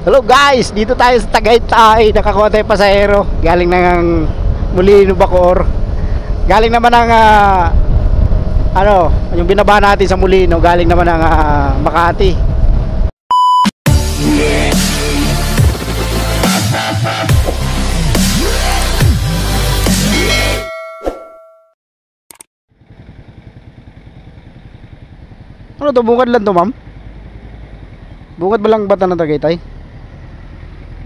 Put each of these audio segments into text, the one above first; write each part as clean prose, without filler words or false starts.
Hello guys, dito tayo sa Tagaytay. Nakakuha tayo pasahero galing ng Molino, Bacoor. Galing naman ng yung binaba natin sa Molino, galing naman ng Makati. Ano to, bungad lang to, ma'am? Bungad ba lang bata ng Tagaytay?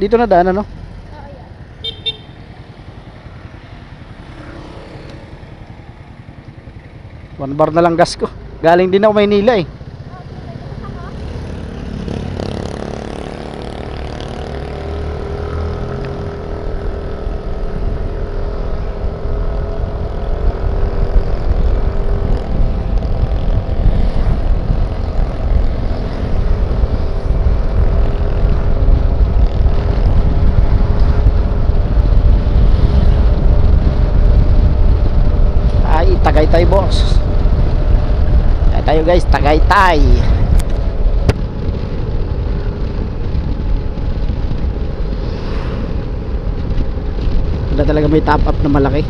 Dito na daan, ano? One bar na lang gas ko. Galing din ako Maynila eh. Tagaytay boss. Tayo guys, Tagaytay. Wala talaga may top up na malaki.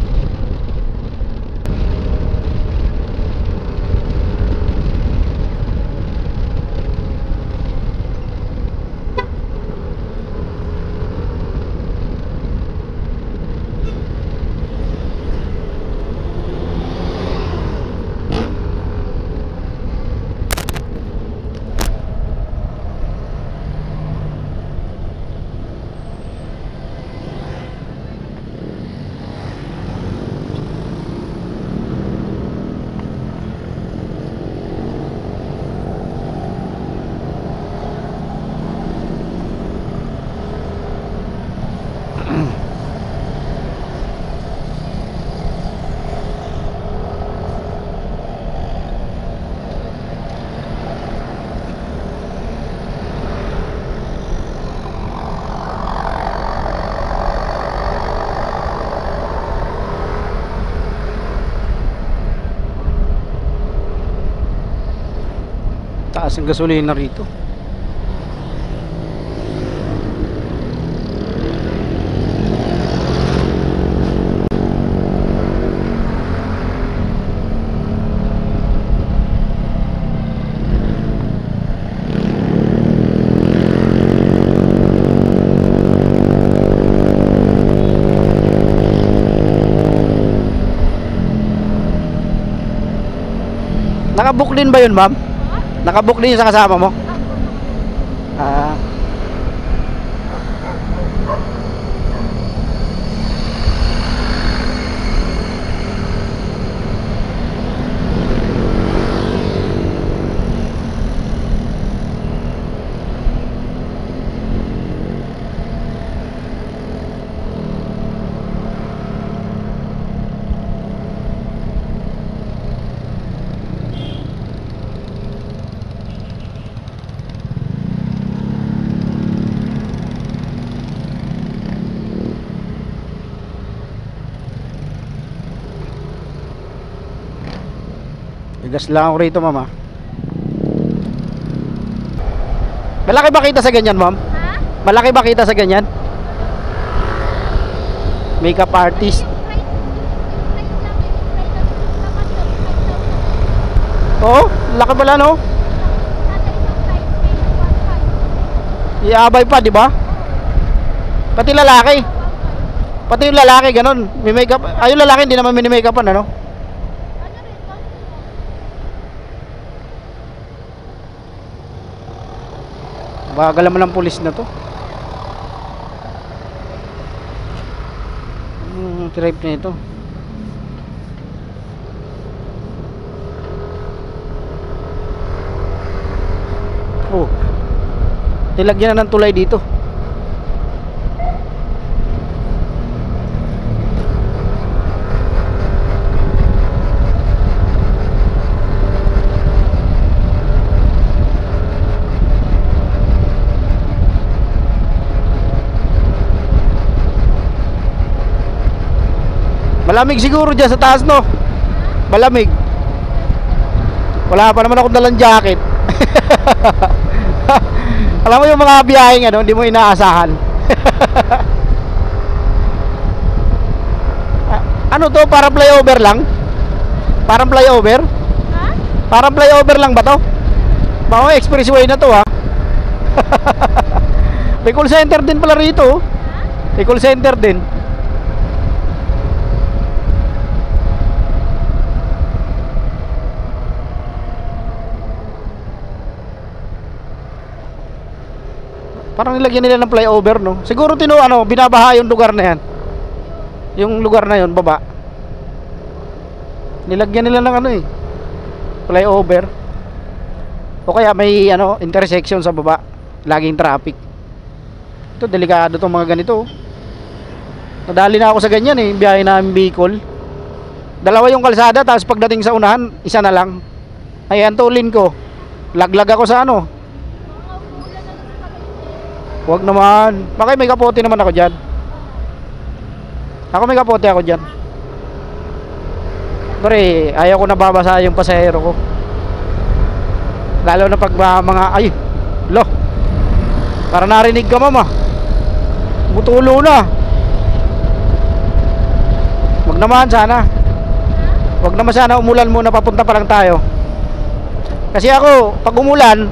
Taas ang gasolina rito. Nakabook din ba yun, ma'am? Nakabook din yung sa kasama mo? Gas lang ako rito, mama. Malaki ba kita sa ganyan, ma'am? Ha? Malaki ba kita sa ganyan? Makeup artist. Oo, laki pala, no? Iabay pa, di ba? Pati lalaki. Pati yung lalaki, ganun. May makeup. Ay, yung lalaki, hindi naman mini-makeupan, ano? Bagal naman ng pulis na to. Tripe na ito. Oh, nilagyan na ng tulay dito. Malamig siguro dyan sa taas, no? Malamig. Wala pa naman akong dalang jacket. Alam mo yung mga biyaheng ano, hindi mo inaasahan. Ano to? Parang flyover lang? Parang flyover? Ha? Parang flyover lang ba to? Mga expressway na to ha. May call center din pala rito. May call center din. Parang nilagyan nila ng flyover, no? Siguro binabaha yung lugar na yan. Yung lugar na yon, baba. Nilagyan nila ng flyover. O kaya may intersection sa baba. Laging traffic. Ito, delikado tong mga ganito. Nadali na ako sa ganyan biyahe namin Bicol. Dalawa yung kalsada, tapos pagdating sa unahan, isa na lang. Ayan, tulin ko. Laglag ako sa Huwag naman. Bakit may kapote naman ako dyan? May kapote ako dyan. Pero ayaw ko nababasa yung pasahero ko. Lalo na pag mga lo. Para narinig ka, mama. Butulo na. Wag naman sana. Wag naman sana umulan muna, papunta pa lang tayo. Kasi ako, pag umulan,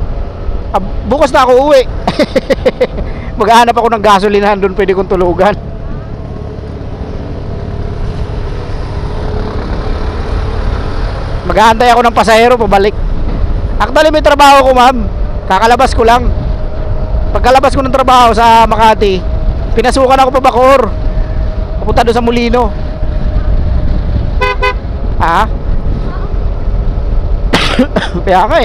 bukas na ako uwi. Maghahanap ako ng gasolinahan doon, pwede kong tulugan. Mag-aantay ako ng pasahero pabalik. Actually may trabaho ko, ma'am. Kakalabas ko lang. Pagkalabas ko ng trabaho sa Makati, pinasukan ako pa Bacoor. Papunta doon sa Molino. Kaya ka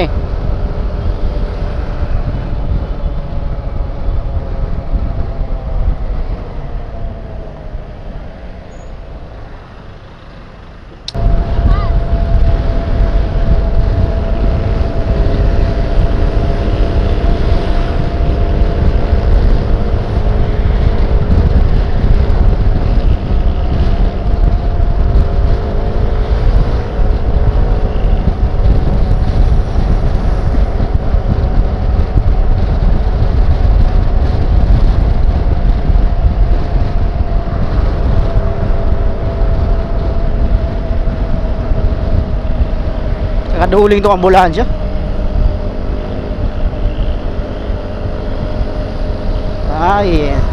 Nakaduling itong ambulansya.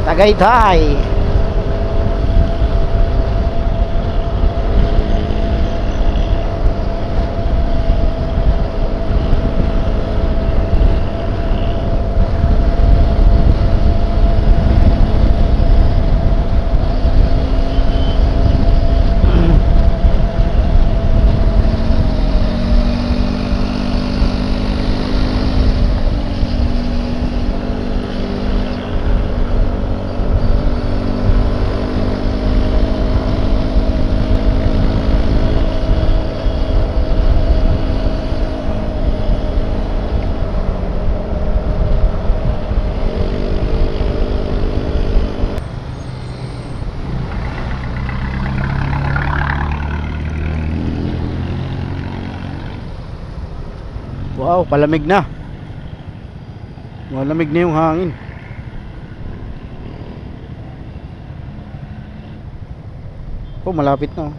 Tagaytay. Wow, palamig na. Malamig na yung hangin. Oh, malapit na.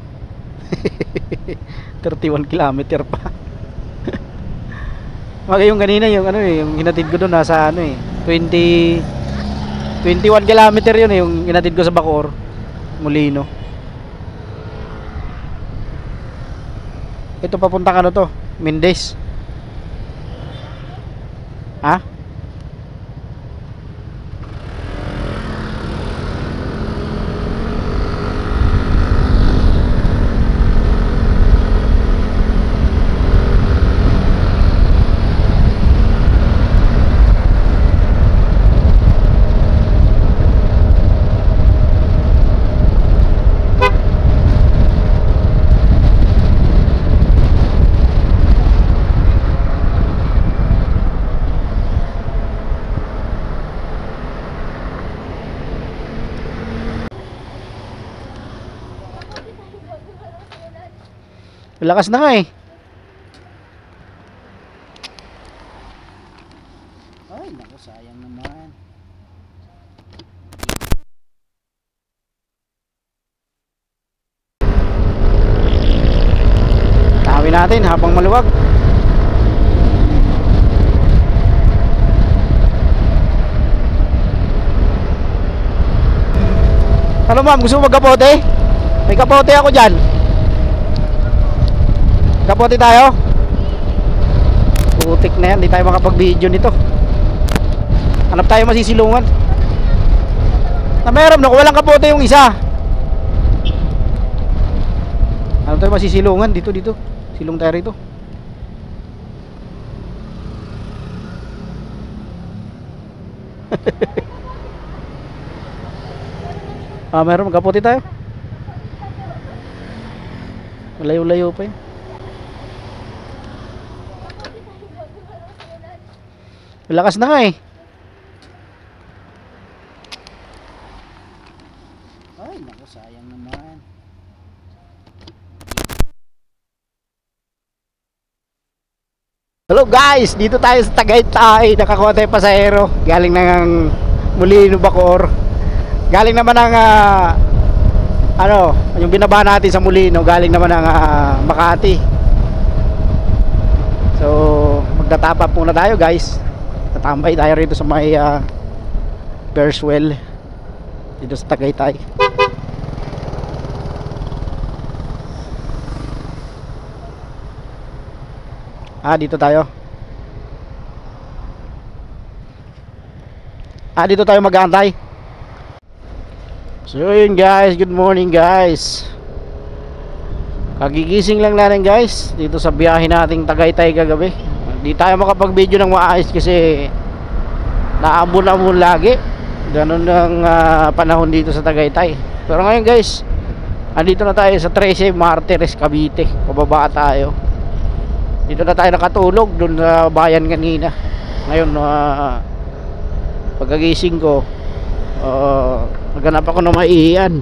31 kilometer pa. Mga yung kanina yung yung hinatid ko doon nasa 21 kilometer yun yung hinatid ko sa Bacoor, Molino. Ito papuntang to, Mendez. Lakas na nga Ay, naku, sayang naman. Tuloy natin habang maluwag. Ano ma'am, gusto mo magkapote? May kapote ako dyan. Kapote tayo? Putik na yan, di tayo makapag-video nito. Hanap tayo masisilungan. Na meron, naku, walang kapote yung isa. Hanap tayo masisilungan, dito. Silong tayo rito. Meron, magkapote tayo. Malayo-layo pa yun. Malakas na nga eh. Ay, naku, sayang naman. Hello guys, dito tayo sa Tagaytay. Nakakuha tayo pasahero. Galing ng Molino, Bacoor. Galing naman ng yung binaba natin sa Molino, galing naman ng Makati. So magtatapa muna tayo guys. Tatambay tayo rito sa may Bearswell dito sa Tagaytay. Dito tayo. Dito tayo mag-aantay. So yun guys, good morning guys. Kagigising lang natin guys dito sa biyahe nating Tagaytay kagabi. Di tayo makapag-video ng maayos kasi naambon-ambon lagi. Ganun ang panahon dito sa Tagaytay. Pero ngayon guys, andito na tayo sa 13 Martires, Cavite. Pababa tayo. Dito na tayo nakatulog doon sa bayan kanina. Ngayon pagkagising ko, naghanap ako ng maiian.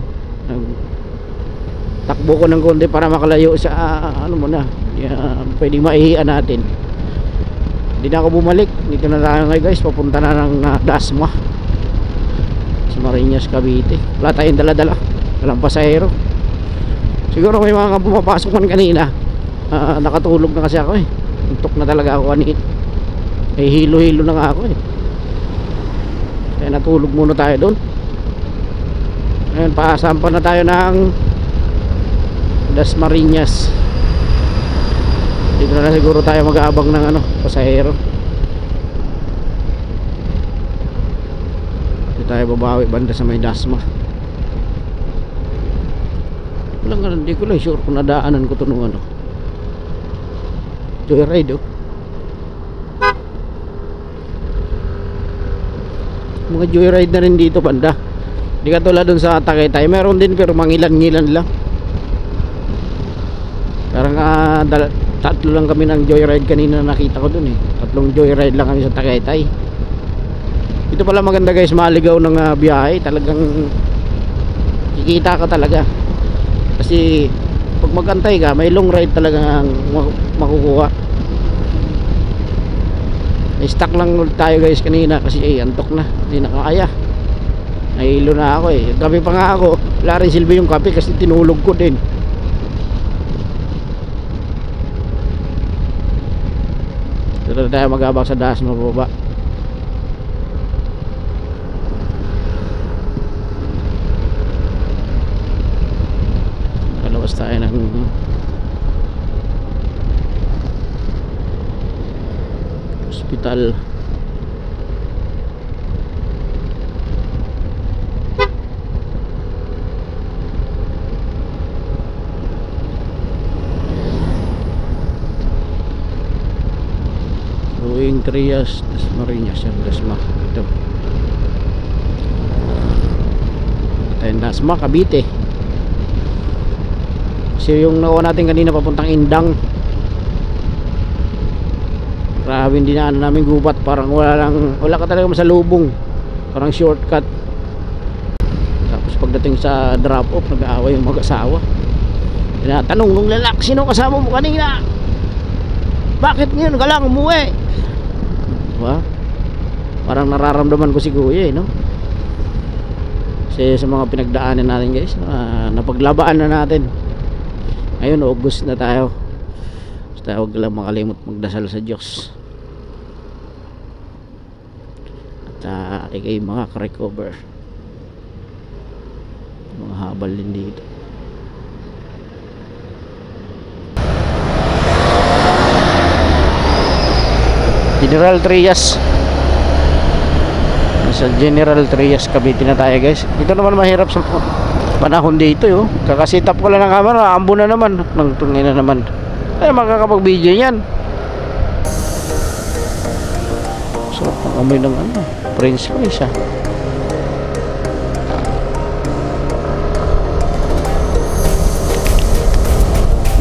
Takbo ko ng konti para makalayo sa pwedeng maiian natin. Hindi na ako bumalik. Dito na tayo ngayon guys, papunta na ng Dasma sa Marinas, Cavite. Wala tayong dala-dala, walang pasahero. Siguro may mga pumapasok man kanina. Nakatulog na kasi ako eh. Untok na talaga ako kanina. May hilo-hilo na nga ako eh. Kaya natulog muna tayo doon. Ngayon paasampa na tayo ng Dasmariñas. Dito na siguro tayo mag-aabang ng pasahero. Dito tayo babawi banda sa may Dasma. Hindi ko lang sure kung nadaanan ko ito nung joyride mga joyride na rin dito banda. Di katulad dun sa Tagaytay, meron din pero mangilan-ngilan lang. Parang tatlo lang kami ng joyride kanina na nakita ko dun eh. Tatlong joyride lang kami sa Tagaytay. Ito pala maganda guys, maligaw ng biyahe. Talagang kikita ka talaga. Kasi pag magantay ka, may long ride talaga makukuha. Stuck lang tayo guys kanina kasi antok na, hindi na kaya. Nahilo na ako eh. Gabi pa nga ako, wala rin silbi yung kape kasi tinulog ko din. Dito tayo mag-abang sa Dasma baba. Kalabas tayo ng hospital. Going Trias, Dasmariñas, Dasma. Ito tayo Dasma, Cavite. Kasi yung nakuha natin kanina papuntang Indang, grabe, hindi na namin gubat. Parang wala ka talaga masalubong. Parang shortcut. Tapos pagdating sa drop off, nag-aaway yung mag-asawa. Tinatanong nung lalaki, sino kasama mo kanina? Bakit ngayon ka lang umuwi? Diba? Parang nararamdaman ko si kuya no? Kasi sa mga pinagdaanan natin guys, napaglabaan na natin. Ngayon August na tayo. Basta huwag lang makalimot magdasal sa Diyos. At kayo mga ka-recover. Mga habal din dito. General Trias. Nasa General Trias Cavite na tayo, guys. Ito naman mahirap sa panahon dito, yo. Kakasitap ko lang ng camera, ambo na naman. Nang tungin na naman. Ay, makakapag-video yan. Sarap ng amoy ng ano, French fries, ah.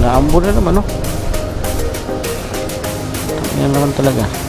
Naambo na naman, no. Yan naman talaga.